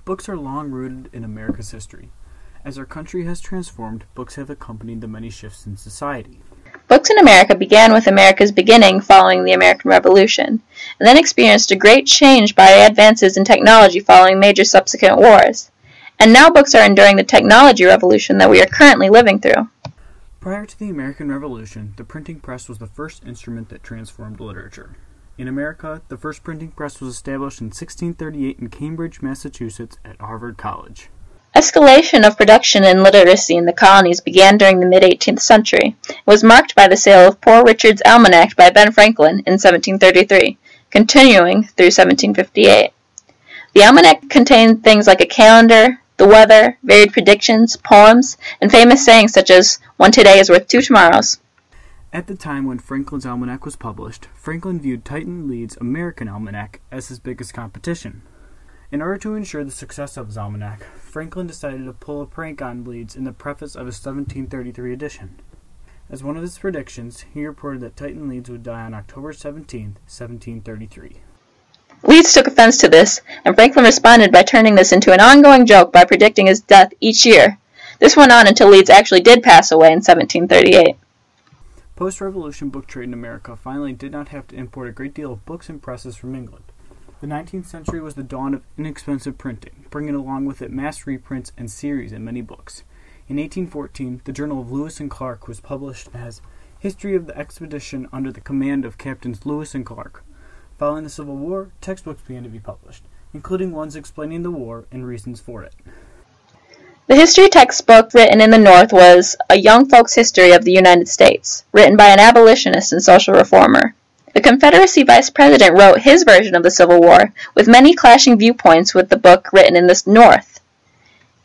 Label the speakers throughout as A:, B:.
A: Books are long rooted in America's history. As our country has transformed, books have accompanied the many shifts in society.
B: Books in America began with America's beginning following the American Revolution, and then experienced a great change by advances in technology following major subsequent wars. And now books are enduring the technology revolution that we are currently living through.
A: Prior to the American Revolution, the printing press was the first instrument that transformed literature. In America, the first printing press was established in 1638 in Cambridge, Massachusetts, at Harvard College.
B: Escalation of production and literacy in the colonies began during the mid-18th century and was marked by the sale of Poor Richard's Almanac by Ben Franklin in 1733, continuing through 1758. The almanac contained things like a calendar, the weather, varied predictions, poems, and famous sayings such as, "One today is worth two tomorrows."
A: At the time when Franklin's Almanac was published, Franklin viewed Titan Leeds' American Almanac as his biggest competition. In order to ensure the success of his almanac, Franklin decided to pull a prank on Leeds in the preface of his 1733 edition. As one of his predictions, he reported that Titan Leeds would die on October 17, 1733.
B: Leeds took offense to this, and Franklin responded by turning this into an ongoing joke by predicting his death each year. This went on until Leeds actually did pass away in 1738.
A: Post-Revolution book trade in America finally did not have to import a great deal of books and presses from England. The 19th century was the dawn of inexpensive printing, bringing along with it mass reprints and series in many books. In 1814, the Journal of Lewis and Clark was published as History of the Expedition under the command of Captains Lewis and Clark. Following the Civil War, textbooks began to be published, including ones explaining the war and reasons for it.
B: The history textbook written in the North was A Young Folks' History of the United States, written by an abolitionist and social reformer. The Confederacy Vice President wrote his version of the Civil War, with many clashing viewpoints with the book written in the North.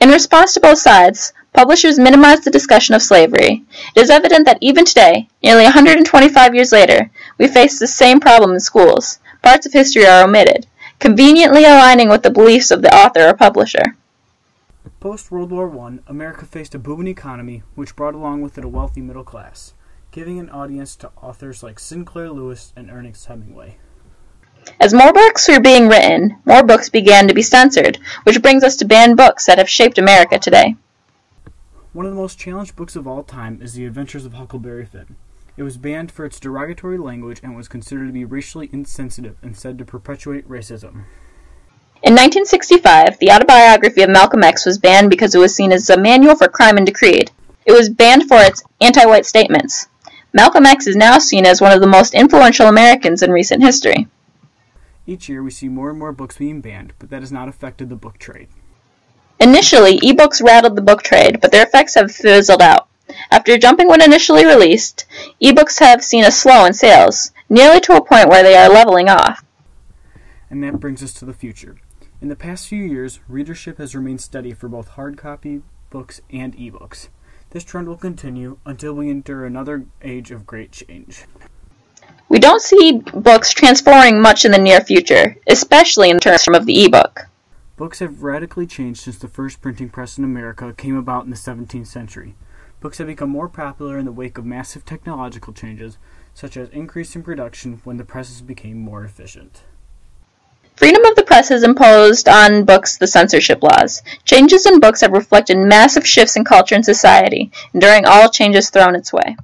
B: In response to both sides, publishers minimized the discussion of slavery. It is evident that even today, nearly 125 years later, we face the same problem in schools. Parts of history are omitted, conveniently aligning with the beliefs of the author or publisher.
A: Post-World War I, America faced a booming economy, which brought along with it a wealthy middle class, giving an audience to authors like Sinclair Lewis and Ernest Hemingway.
B: As more books were being written, more books began to be censored, which brings us to banned books that have shaped America today.
A: One of the most challenged books of all time is The Adventures of Huckleberry Finn. It was banned for its derogatory language and was considered to be racially insensitive and said to perpetuate racism.
B: In 1965, the autobiography of Malcolm X was banned because it was seen as a manual for crime and decreed. It was banned for its anti-white statements. Malcolm X is now seen as one of the most influential Americans in recent history.
A: Each year we see more and more books being banned, but that has not affected the book trade.
B: Initially, ebooks rattled the book trade, but their effects have fizzled out. After jumping when initially released, ebooks have seen a slow in sales, nearly to a point where they are leveling off.
A: And that brings us to the future. In the past few years, readership has remained steady for both hard copy books and ebooks. This trend will continue until we enter another age of great change.
B: We don't see books transforming much in the near future, especially in terms of the ebook.
A: Books have radically changed since the first printing press in America came about in the 17th century. Books have become more popular in the wake of massive technological changes, such as increase in production when the presses became more efficient.
B: Freedom of the press has imposed on books the censorship laws. Changes in books have reflected massive shifts in culture and society, enduring all changes thrown its way.